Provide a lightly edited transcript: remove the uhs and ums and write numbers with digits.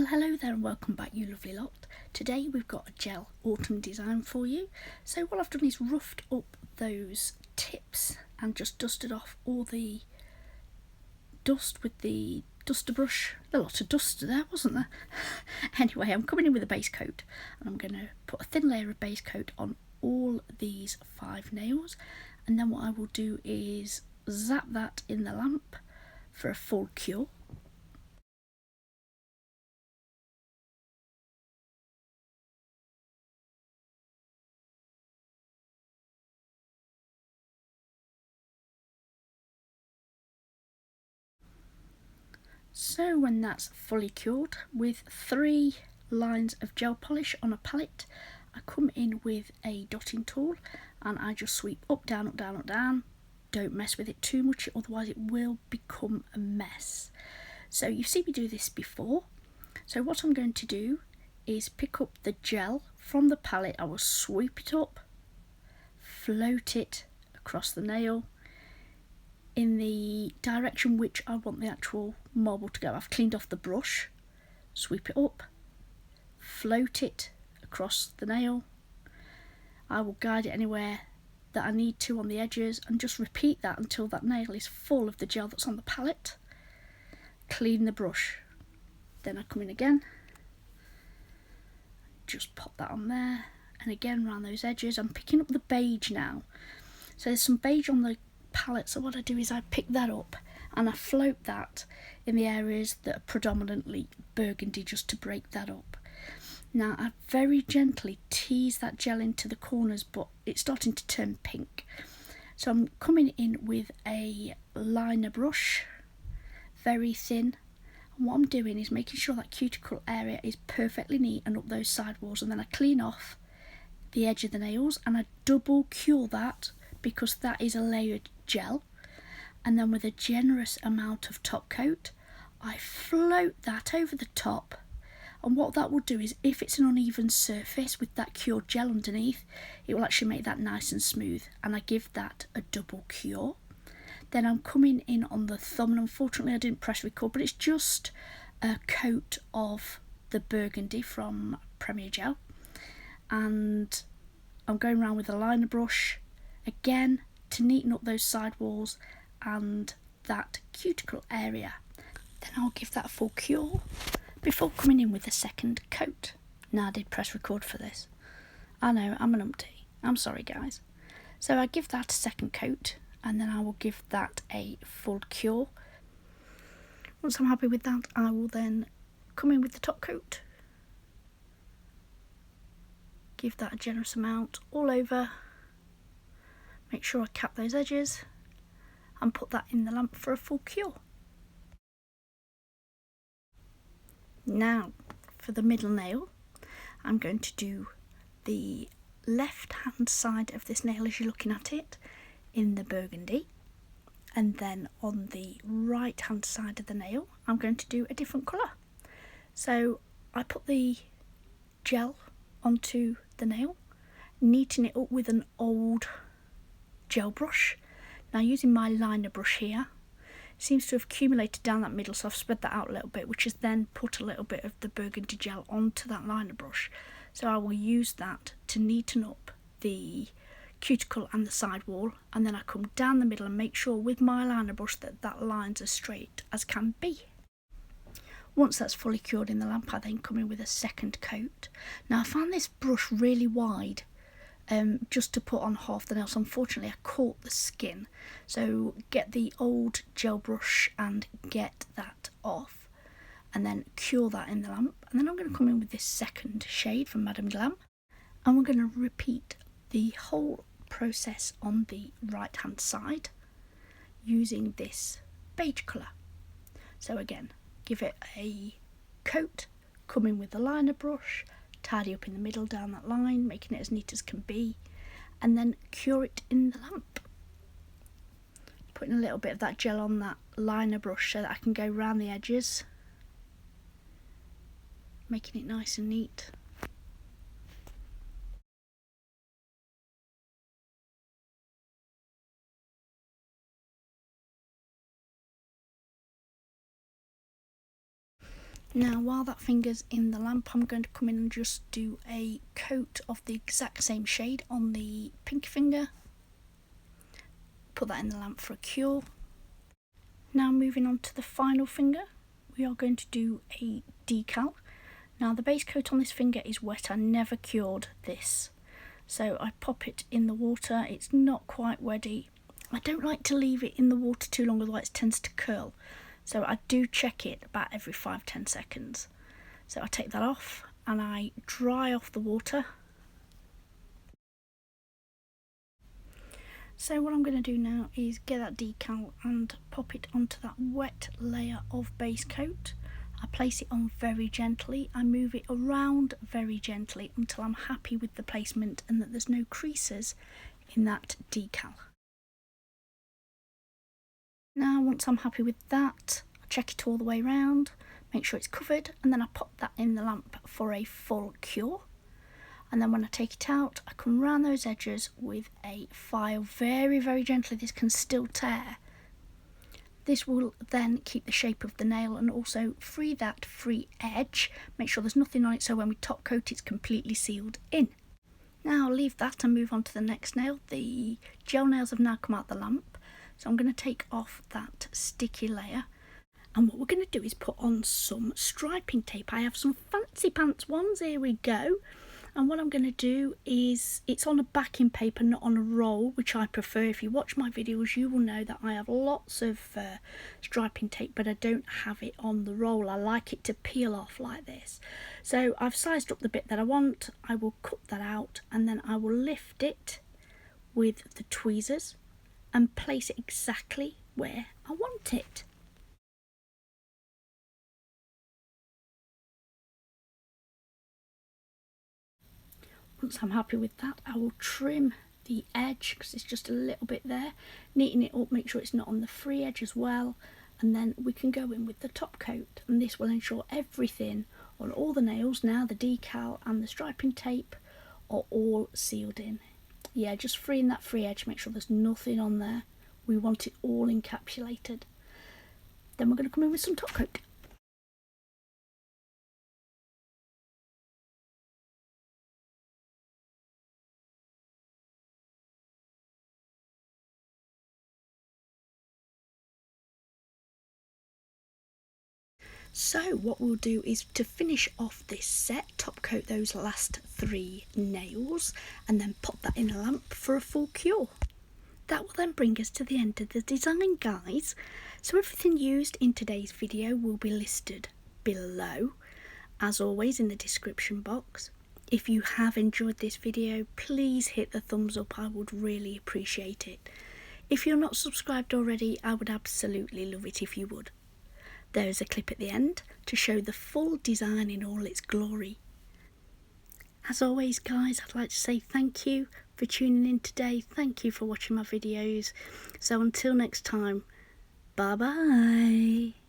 Well, hello there and welcome back, you lovely lot. Today we've got a gel autumn design for you. So what I've done is roughed up those tips and just dusted off all the dust with the duster brush. A lot of dust there, wasn't there? Anyway, I'm coming in with a base coat and I'm going to put a thin layer of base coat on all these 5 nails, and then what I will do is zap that in the lamp for a full cure. So when that's fully cured, with 3 lines of gel polish on a palette, I come in with a dotting tool and I just sweep up, down, up, down, up, down. Don't mess with it too much, otherwise it will become a mess. So you've seen me do this before. So what I'm going to do is pick up the gel from the palette. I will sweep it up, float it across the nail in the direction which I want the actual marble to go. I've cleaned off the brush, sweep it up, float it across the nail. I will guide it anywhere that I need to on the edges and just repeat that until that nail is full of the gel that's on the palette. Clean the brush, then I come in again, just pop that on there, and again around those edges. I'm picking up the beige now, so there's some beige on the palette, so what I do is I pick that up and I float that in the areas that are predominantly burgundy, just to break that up. Now I very gently tease that gel into the corners, but it's starting to turn pink, so I'm coming in with a liner brush, very thin, and what I'm doing is making sure that cuticle area is perfectly neat and up those side walls, and then I clean off the edge of the nails and I double cure that because that is a layered gel, and then with a generous amount of top coat I float that over the top. And what that will do is, if it's an uneven surface with that cured gel underneath, it will actually make that nice and smooth, and I give that a double cure. Then I'm coming in on the thumb, and unfortunately I didn't press record, but it's just a coat of the burgundy from Premier Gel, and I'm going around with a liner brush again to neaten up those side walls and that cuticle area. Then I'll give that a full cure before coming in with the second coat. Now I did press record for this. I know, I'm an umpty. I'm sorry guys. So I give that a second coat and then I will give that a full cure. Once I'm happy with that, I will then come in with the top coat. Give that a generous amount all over. Make sure I cap those edges and put that in the lamp for a full cure. Now for the middle nail, I'm going to do the left hand side of this nail as you're looking at it in the burgundy, and then on the right hand side of the nail I'm going to do a different colour. So I put the gel onto the nail, neaten it up with an old gel brush. Now using my liner brush here, seems to have accumulated down that middle, so I've spread that out a little bit, which has then put a little bit of the burgundy gel onto that liner brush. So I will use that to neaten up the cuticle and the side wall, and then I come down the middle and make sure with my liner brush that that line's as straight as can be. Once that's fully cured in the lamp, I then come in with a second coat. Now I found this brush really wide, just to put on half the nail, so unfortunately I caught the skin. So get the old gel brush and get that off, and then cure that in the lamp. And then I'm going to come in with this second shade from Madame Glam, and we're going to repeat the whole process on the right hand side using this beige colour. So again, give it a coat, come in with the liner brush, tidy up in the middle down that line, making it as neat as can be, and then cure it in the lamp. Putting a little bit of that gel on that liner brush so that I can go around the edges, making it nice and neat. Now while that finger's in the lamp, I'm going to come in and just do a coat of the exact same shade on the pinky finger. Put that in the lamp for a cure. Now moving on to the final finger, we are going to do a decal. Now the base coat on this finger is wet, I never cured this. So I pop it in the water, it's not quite ready. I don't like to leave it in the water too long, otherwise it tends to curl. So I do check it about every 5-10 seconds. So I take that off and I dry off the water. So what I'm going to do now is get that decal and pop it onto that wet layer of base coat. I place it on very gently, I move it around very gently until I'm happy with the placement and that there's no creases in that decal. Now once I'm happy with that, I check it all the way around, make sure it's covered, and then I pop that in the lamp for a full cure. And then when I take it out, I come round those edges with a file very, very gently. This can still tear. This will then keep the shape of the nail and also free that free edge. Make sure there's nothing on it so when we top coat it's completely sealed in. Now I'll leave that and move on to the next nail. The gel nails have now come out the lamp. So I'm going to take off that sticky layer. And what we're going to do is put on some striping tape. I have some fancy pants ones, here we go. And what I'm going to do is, it's on a backing paper, not on a roll, which I prefer. If you watch my videos, you will know that I have lots of striping tape, but I don't have it on the roll. I like it to peel off like this. So I've sized up the bit that I want. I will cut that out and then I will lift it with the tweezers and place it exactly where I want it. Once I'm happy with that, I will trim the edge because it's just a little bit there, neaten it up, make sure it's not on the free edge as well, and then we can go in with the top coat, and this will ensure everything on all the nails, now the decal and the striping tape, are all sealed in. Yeah, just freeing that free edge, make sure there's nothing on there. We want it all encapsulated. Then we're going to come in with some top coat. So what we'll do is, to finish off this set, top coat those last 3 nails and then pop that in a lamp for a full cure. That will then bring us to the end of the design, guys. So everything used in today's video will be listed below, as always, in the description box. If you have enjoyed this video, please hit the thumbs up, I would really appreciate it. If you're not subscribed already, I would absolutely love it if you would. There is a clip at the end to show the full design in all its glory. As always, guys, I'd like to say thank you for tuning in today. Thank you for watching my videos. So until next time, bye bye.